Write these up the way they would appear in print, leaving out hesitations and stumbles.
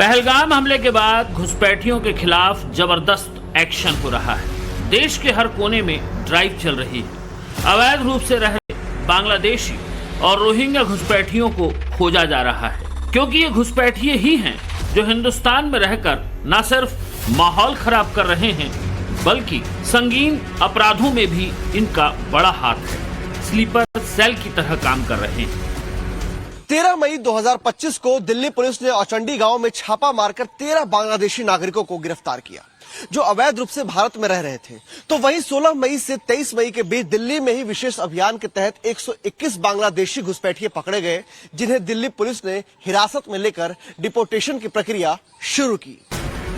पहलगाम हमले के बाद घुसपैठियों के खिलाफ जबरदस्त एक्शन हो रहा है। देश के हर कोने में ड्राइव चल रही है। अवैध रूप से रह रहे बांग्लादेशी और रोहिंग्या घुसपैठियों को खोजा जा रहा है, क्योंकि ये घुसपैठिए ही हैं जो हिंदुस्तान में रहकर न सिर्फ माहौल खराब कर रहे हैं, बल्कि संगीन अपराधों में भी इनका बड़ा हाथ है। स्लीपर सेल की तरह काम कर रहे हैं। 13 मई 2025 को दिल्ली पुलिस ने औचंडी गांव में छापा मारकर 13 बांग्लादेशी नागरिकों को गिरफ्तार किया, जो अवैध रूप से भारत में रह रहे थे। तो वहीं 16 मई से 23 मई के बीच दिल्ली में ही विशेष अभियान के तहत 121 बांग्लादेशी घुसपैठिए पकड़े गए, जिन्हें दिल्ली पुलिस ने हिरासत में लेकर डिपोर्टेशन की प्रक्रिया शुरू की।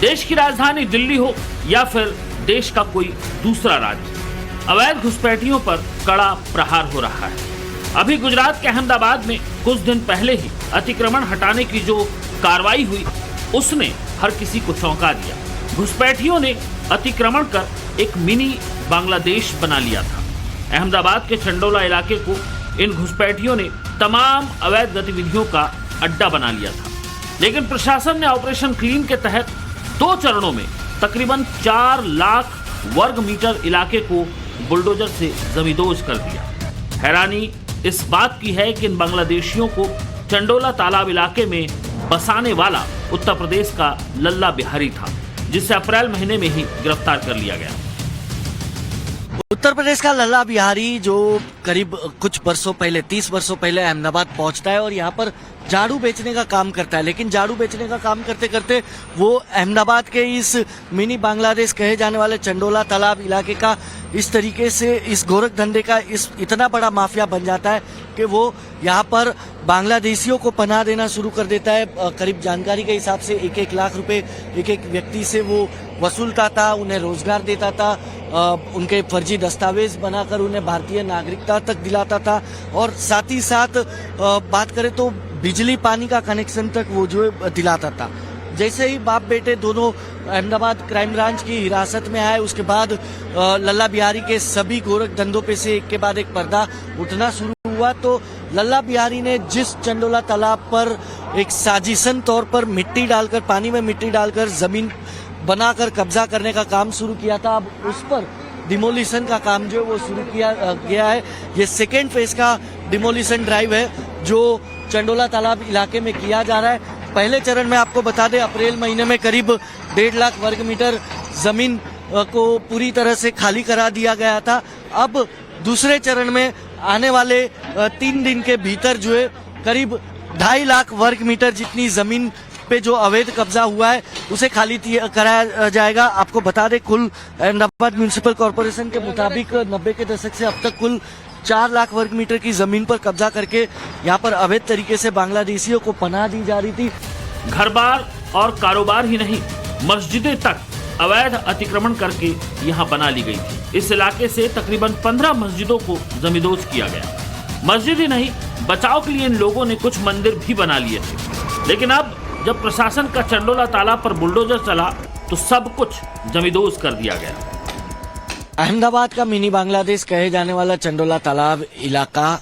देश की राजधानी दिल्ली हो या फिर देश का कोई दूसरा राज्य, अवैध घुसपैठियों पर कड़ा प्रहार हो रहा है। अभी गुजरात के अहमदाबाद में कुछ दिन पहले ही अतिक्रमण हटाने की जो कार्रवाई हुई, उसने हर किसी को चौंका दिया। घुसपैठियों ने अतिक्रमण कर एक मिनी बांग्लादेश बना लिया था। अहमदाबाद के चंडोला इलाके को इन घुसपैठियों ने तमाम अवैध गतिविधियों का अड्डा बना लिया था। लेकिन प्रशासन ने ऑपरेशन क्लीन के तहत 2 चरणों में तकरीबन 4 लाख वर्ग मीटर इलाके को बुलडोजर से जमींदोज कर दिया। हैरानी इस बात की है कि इन बांग्लादेशियों को चंडोला तालाब इलाके में बसाने वाला उत्तर प्रदेश का लल्ला बिहारी था, जिसे अप्रैल महीने में ही गिरफ्तार कर लिया गया। उत्तर प्रदेश का लल्ला बिहारी जो करीब कुछ वर्षों पहले 30 वर्षों पहले अहमदाबाद पहुंचता है और यहाँ पर झाड़ू बेचने का काम करता है। लेकिन झाड़ू बेचने का काम करते करते वो अहमदाबाद के इस मिनी बांग्लादेश कहे जाने वाले चंडोला तालाब इलाके का इस तरीके से इस गोरख धंधे का इतना बड़ा माफिया बन जाता है कि वो यहाँ पर बांग्लादेशियों को पनाह देना शुरू कर देता है। करीब जानकारी के हिसाब से 1-1 लाख रुपए एक व्यक्ति से वो वसूलता था, उन्हें रोजगार देता था, उनके फर्जी दस्तावेज बनाकर उन्हें भारतीय नागरिकता तक दिलाता था और साथ ही साथ बात करें तो बिजली पानी का कनेक्शन तक वो जो दिलाता था। जैसे ही बाप बेटे दोनों अहमदाबाद क्राइम ब्रांच की हिरासत में आए, उसके बाद लल्ला बिहारी के सभी गोरख धंधों पे से एक के बाद एक पर्दा उठना शुरू हुआ। तो लल्ला बिहारी ने जिस चंडोला तालाब पर एक साजिशन तौर पर मिट्टी डालकर, पानी में मिट्टी डालकर जमीन बनाकर कब्जा करने का काम शुरू किया था, अब उस पर डिमोलिशन का काम जो है वो शुरू किया गया है। ये सेकेंड फेज का डिमोलिशन ड्राइव है जो चंडोला तालाब इलाके में किया जा रहा है। पहले चरण में आपको बता दें, अप्रैल महीने में करीब 1.5 लाख वर्ग मीटर जमीन को पूरी तरह से खाली करा दिया गया था। अब दूसरे चरण में आने वाले 3 दिन के भीतर जो है करीब 2.5 लाख वर्ग मीटर जितनी जमीन पे जो अवैध कब्जा हुआ है उसे खाली कराया जाएगा। आपको बता दें, कुल अहमदाबाद म्युनिसिपल कॉर्पोरेशन के मुताबिक 90 के दशक से अब तक कुल 4 लाख वर्ग मीटर की जमीन पर कब्जा करके यहाँ पर अवैध तरीके से बांग्लादेशियों को पनाह दी जा रही थी। घर बार और कारोबार ही नहीं, मस्जिदें तक अवैध अतिक्रमण करके यहाँ बना ली गई थी। इस इलाके से तकरीबन 15 मस्जिदों को जमींदोज किया गया। मस्जिद ही नहीं, बचाव के लिए इन लोगों ने कुछ मंदिर भी बना लिए थे। लेकिन अब जब प्रशासन का चंडोला तालाब पर बुलडोजर चला तो सब कुछ जमींदोज कर दिया गया। अहमदाबाद का मिनी बांग्लादेश कहे जाने वाला चंडोला तालाब इलाका,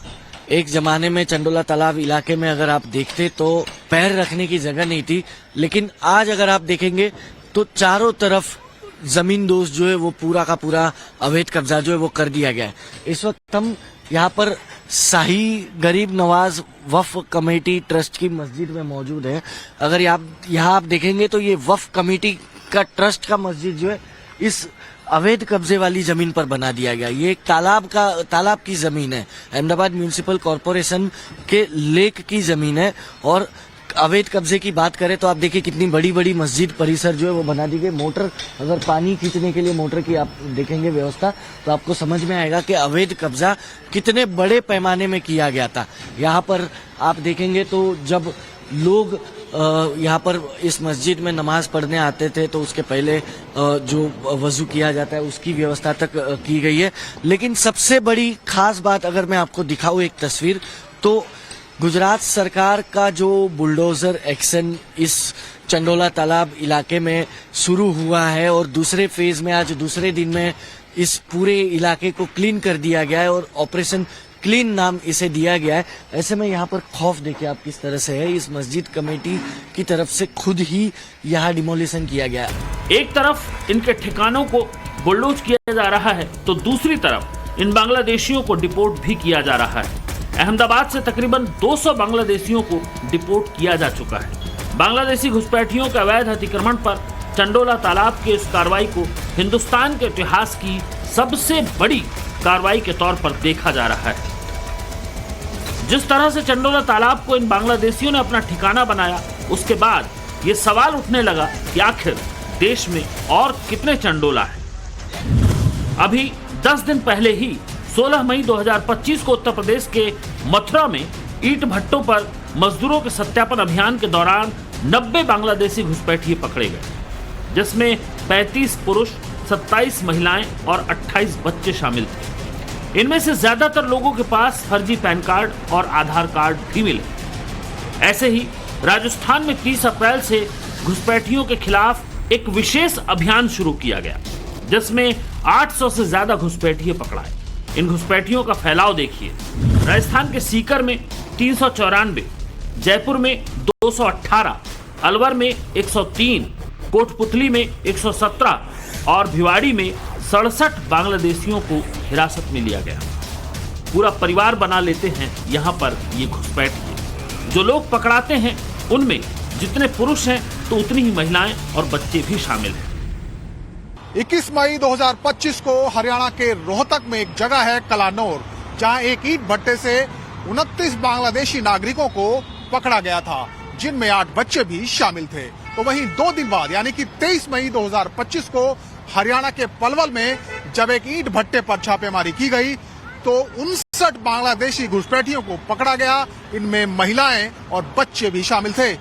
एक जमाने में चंडोला तालाब इलाके में अगर आप देखते तो पैर रखने की जगह नहीं थी, लेकिन आज अगर आप देखेंगे तो चारों तरफ जमीन दोस्त जो है वो पूरा का पूरा अवैध कब्जा जो है वो कर दिया गया है। इस वक्त हम यहाँ पर शाही गरीब नवाज वफ कमेटी ट्रस्ट की मस्जिद में मौजूद है। अगर यहाँ आप देखेंगे तो ये वफ कमेटी का ट्रस्ट का मस्जिद जो है इस अवैध कब्जे वाली जमीन पर बना दिया गया। ये एक तालाब की जमीन है, अहमदाबाद म्युनिसिपल कॉर्पोरेशन के लेक की जमीन है। और अवैध कब्जे की बात करें तो आप देखिए कितनी बड़ी बड़ी मस्जिद परिसर जो है वो बना दी गई। मोटर, अगर पानी खींचने के लिए मोटर की आप देखेंगे व्यवस्था तो आपको समझ में आएगा कि अवैध कब्जा कितने बड़े पैमाने में किया गया था। यहाँ पर आप देखेंगे तो जब लोग यहाँ पर इस मस्जिद में नमाज पढ़ने आते थे तो उसके पहले जो वजू किया जाता है उसकी व्यवस्था तक की गई है। लेकिन सबसे बड़ी खास बात अगर मैं आपको दिखाऊं एक तस्वीर, तो गुजरात सरकार का जो बुलडोजर एक्शन इस चंडोला तालाब इलाके में शुरू हुआ है और दूसरे फेज में आज दूसरे दिन में इस पूरे इलाके को क्लीन कर दिया गया है और ऑपरेशन क्लीन नाम इसे दिया गया है। ऐसे में यहाँ पर खौफ देखिए आप किस तरह से है। इस मस्जिद कमेटी की तरफ से खुद ही यहाँ डिमोलिशन किया गया है। एक तरफ इनके ठिकानों को बुलडोज किया जा रहा है तो दूसरी तरफ इन बांग्लादेशियों को डिपोर्ट भी किया जा रहा है। अहमदाबाद से तकरीबन 200 बांग्लादेशियों को डिपोर्ट किया जा चुका है। बांग्लादेशी घुसपैठियों के अवैध अतिक्रमण पर चंडोला तालाब की इस कार्रवाई को हिंदुस्तान के इतिहास की सबसे बड़ी कार्रवाई के तौर पर देखा जा रहा है। जिस तरह से चंडोला तालाब को इन बांग्लादेशियों ने अपना ठिकाना बनाया, उसके बाद ये सवाल उठने लगा कि आखिर देश में और कितने चंडोला हैं। अभी 10 दिन पहले ही 16 मई 2025 को उत्तर प्रदेश के मथुरा में ईंट भट्टों पर मजदूरों के सत्यापन अभियान के दौरान 90 बांग्लादेशी घुसपैठिए पकड़े गए, जिसमें 35 पुरुष, 27 महिलाएं और 28 बच्चे शामिल थे। इनमें से ज्यादातर लोगों के पास फर्जी पैन कार्ड और आधार कार्ड भी मिले। ऐसे ही राजस्थान में 30 अप्रैल से घुसपैठियों के खिलाफ एक विशेष अभियान शुरू किया गया, जिसमें 800 से ज्यादा घुसपैठिए पकड़ाए। इन घुसपैठियों का फैलाव देखिए। राजस्थान के सीकर में 394, जयपुर में 218, अलवर में 103, कोटपुतली में 117 और भिवाड़ी में 67 बांग्लादेशियों को हिरासत में लिया गया। पूरा परिवार बना लेते हैं यहाँ पर ये घुसपैठिए। जो लोग पकड़ाते हैं उनमें जितने पुरुष हैं तो उतनी ही महिलाएं और बच्चे भी शामिल हैं। 21 मई 2025 को हरियाणा के रोहतक में एक जगह है कलानौर, जहां एक ईंट भट्टे से 29 बांग्लादेशी नागरिकों को पकड़ा गया था, जिनमें 8 बच्चे भी शामिल थे। तो वहीं 2 दिन बाद यानी कि 23 मई 2025 को हरियाणा के पलवल में जब एक ईंट भट्टे पर छापेमारी की गई तो 59 बांग्लादेशी घुसपैठियों को पकड़ा गया। इनमें महिलाएं और बच्चे भी शामिल थे।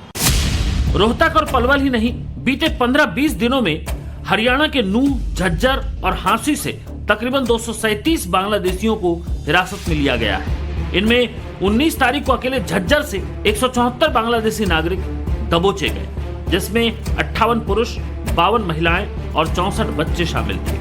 रोहतक और पलवल ही नहीं, बीते 15-20 दिनों में हरियाणा के नूंह, झज्जर और हांसी से तकरीबन 237 बांग्लादेशियों को हिरासत में लिया गया है। इनमें 19 तारीख को अकेले झज्जर से 174 बांग्लादेशी नागरिक दबोचे गए, जिसमें 58 पुरुष, 52 महिलाएं और 64 बच्चे शामिल थे।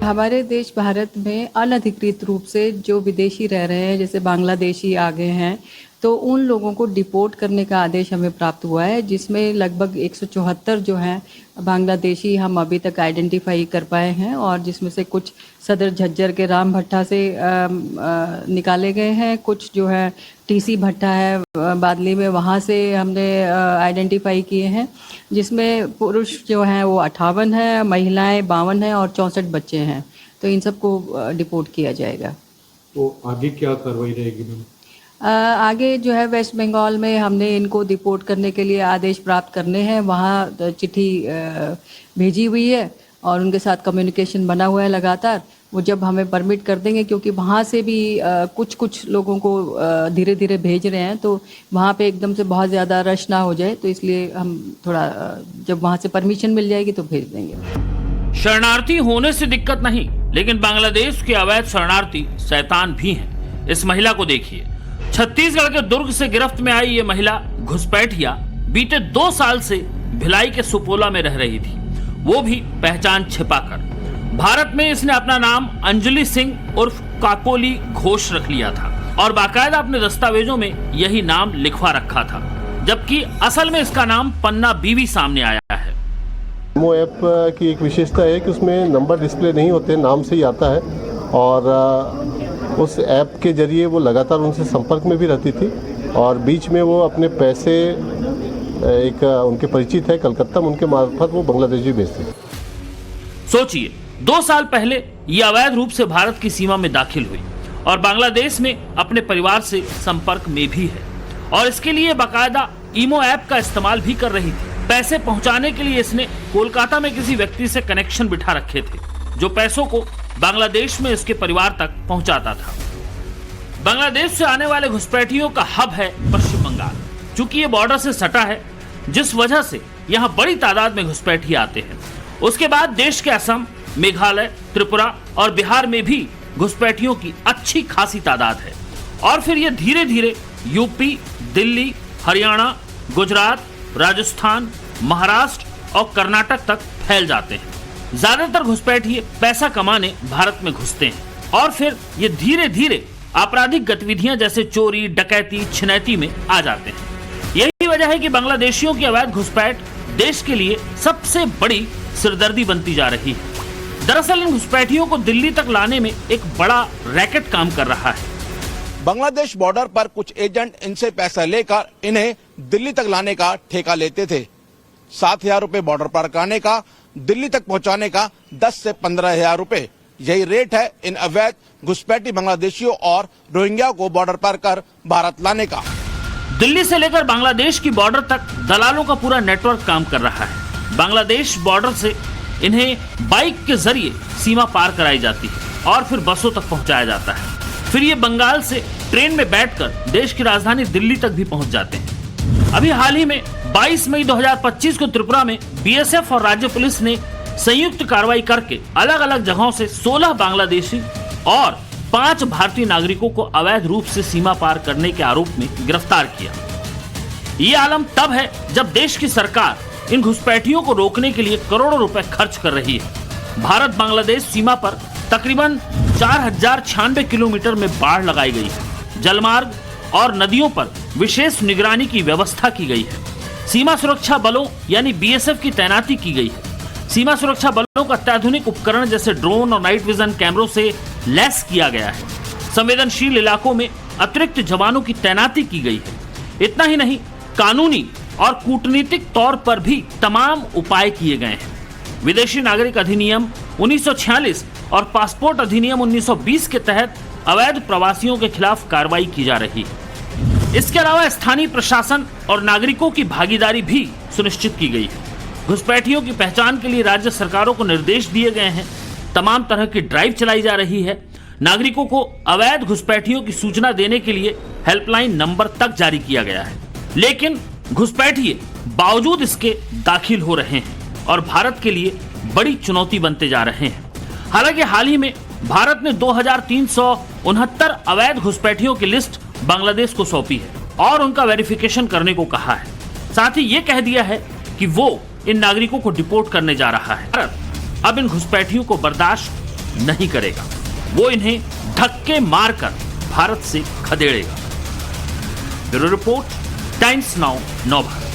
हमारे देश भारत में अनधिकृत रूप से जो विदेशी रह रहे हैं, जैसे बांग्लादेशी आ गए हैं, तो उन लोगों को डिपोर्ट करने का आदेश हमें प्राप्त हुआ है, जिसमें लगभग 174 जो हैं बांग्लादेशी हम अभी तक आइडेंटिफाई कर पाए हैं, और जिसमें से कुछ सदर झज्जर के राम भट्टा से निकाले गए हैं, कुछ जो है टीसी भट्टा है बादली में, वहाँ से हमने आइडेंटिफाई किए हैं, जिसमें पुरुष जो हैं वो 58 हैं, महिलाएं 52 हैं और 64 बच्चे हैं। तो इन सबको डिपोर्ट किया जाएगा। तो आगे क्या कार्रवाई रहेगी मैम? आगे जो है वेस्ट बंगाल में हमने इनको डिपोर्ट करने के लिए आदेश प्राप्त करने हैं, वहाँ चिट्ठी भेजी हुई है और उनके साथ कम्युनिकेशन बना हुआ है लगातार। वो जब हमें परमिट कर देंगे, क्योंकि वहाँ से भी कुछ लोगों को धीरे धीरे भेज रहे हैं, तो वहाँ पे एकदम से बहुत ज़्यादा रश ना हो जाए, तो इसलिए हम थोड़ा जब वहाँ से परमिशन मिल जाएगी तो भेज देंगे। शरणार्थी होने से दिक्कत नहीं, लेकिन बांग्लादेश के अवैध शरणार्थी शैतान भी हैं। इस महिला को देखिए। छत्तीसगढ़ के दुर्ग से गिरफ्त में आई ये महिला घुसपैठिया बीते 2 साल से भिलाई के सुपोला में रह रही थी, वो भी पहचान छिपाकर। भारत में इसने अपना नाम अंजलि सिंह उर्फ काकोली घोष रख लिया था और बाकायदा अपने दस्तावेजों में यही नाम लिखवा रखा था, जबकि असल में इसका नाम पन्ना बीवी सामने आया है। वो ऐप की एक विशेषता है कि उसमें नंबर डिस्प्ले नहीं होते, नाम से ही आता है, और उस ऐप के जरिए वो लगातार उनसे संपर्क में भी रहती थी, और बीच में वो अपने पैसे एक उनके परिचित है कलकत्ता में, उनके मार्फत वो बांग्लादेश भी भेजते थे। सोचिए, 2 साल पहले ये अवैध रूप से भारत की सीमा में दाखिल हुई और बांग्लादेश में अपने परिवार से संपर्क में भी है, और इसके लिए बाकायदा ईमो ऐप का इस्तेमाल भी कर रही थी। पैसे पहुंचाने के लिए इसने कोलकाता में किसी व्यक्ति से कनेक्शन बिठा रखे थे, जो पैसों को बांग्लादेश में इसके परिवार तक पहुंचाता था। बांग्लादेश से आने वाले घुसपैठियों का हब है पश्चिम बंगाल। चूंकि ये बॉर्डर से सटा है, जिस वजह से यहाँ बड़ी तादाद में घुसपैठिए आते हैं। उसके बाद देश के असम, मेघालय, त्रिपुरा और बिहार में भी घुसपैठियों की अच्छी खासी तादाद है, और फिर ये धीरे धीरे यूपी, दिल्ली, हरियाणा, गुजरात, राजस्थान, महाराष्ट्र और कर्नाटक तक फैल जाते हैं। ज्यादातर घुसपैठिए पैसा कमाने भारत में घुसते हैं और फिर ये धीरे धीरे आपराधिक गतिविधियां जैसे चोरी, डकैती, छिनैती में आ जाते हैं। यही वजह है कि बांग्लादेशियों की अवैध घुसपैठ देश के लिए सबसे बड़ी सिरदर्दी बनती जा रही है। दरअसल इन घुसपैठियों को दिल्ली तक लाने में एक बड़ा रैकेट काम कर रहा है। बांग्लादेश बॉर्डर पर कुछ एजेंट इनसे पैसा लेकर इन्हें दिल्ली तक लाने का ठेका लेते थे। 7,000 रुपए बॉर्डर पार कराने का, दिल्ली तक पहुंचाने का 10 से 15,000 रुपए, यही रेट है इन अवैध घुसपैठी बांग्लादेशियों और रोहिंग्या को बॉर्डर पार कर भारत लाने का। दिल्ली से लेकर बांग्लादेश की बॉर्डर तक दलालों का पूरा नेटवर्क काम कर रहा है। बांग्लादेश बॉर्डर से इन्हें बाइक के जरिए सीमा पार कराई जाती है और फिर बसों तक पहुंचाया जाता है। फिर ये बंगाल से ट्रेन में बैठकर देश की राजधानी दिल्ली तक भी पहुंच जाते हैं। अभी हाल ही में 22 मई 2025 को त्रिपुरा में बीएसएफ और राज्य पुलिस ने संयुक्त कार्रवाई करके अलग अलग जगहों से 16 बांग्लादेशी और 5 भारतीय नागरिकों को अवैध रूप से सीमा पार करने के आरोप में गिरफ्तार किया। ये आलम तब है जब देश की सरकार इन घुसपैठियों को रोकने के लिए करोड़ों रुपए खर्च कर रही है। भारत बांग्लादेश सीमा पर तकरीबन 4096 किलोमीटर में बाढ़ लगाई गई है। जलमार्ग और नदियों पर विशेष निगरानी की व्यवस्था की गई है। सीमा सुरक्षा बलों यानी बीएसएफ की तैनाती की गई है। सीमा सुरक्षा बलों का अत्याधुनिक उपकरण जैसे ड्रोन और नाइट विजन कैमरों से लैस किया गया है। संवेदनशील इलाकों में अतिरिक्त जवानों की तैनाती की गई है। इतना ही नहीं, कानूनी और कूटनीतिक तौर पर भी तमाम उपाय किए गए हैं। विदेशी नागरिक अधिनियम 1946 और पासपोर्ट अधिनियम 1920 के तहत अवैध प्रवासियों के खिलाफ कार्रवाई की जा रही है। इसके अलावा स्थानीय प्रशासन और नागरिकों की भागीदारी भी सुनिश्चित की गई है। घुसपैठियों की पहचान के लिए राज्य सरकारों को निर्देश दिए गए हैं। तमाम तरह की ड्राइव चलाई जा रही है। नागरिकों को अवैध घुसपैठियों की सूचना देने के लिए हेल्पलाइन नंबर तक जारी किया गया है। लेकिन घुसपैठिए बावजूद इसके दाखिल हो रहे हैं और भारत के लिए बड़ी चुनौती बनते जा रहे हैं। हालांकि हाल ही में भारत ने 2369 अवैध घुसपैठियों की लिस्ट बांग्लादेश को सौंपी है और उनका वेरिफिकेशन करने को कहा है। साथ ही ये कह दिया है कि वो इन नागरिकों को डिपोर्ट करने जा रहा है। भारत अब इन घुसपैठियों को बर्दाश्त नहीं करेगा। वो इन्हें धक्के मारकर भारत से खदेड़ेगा। ब्यूरो रिपोर्ट, टाइम्स नाउ, नव भारत।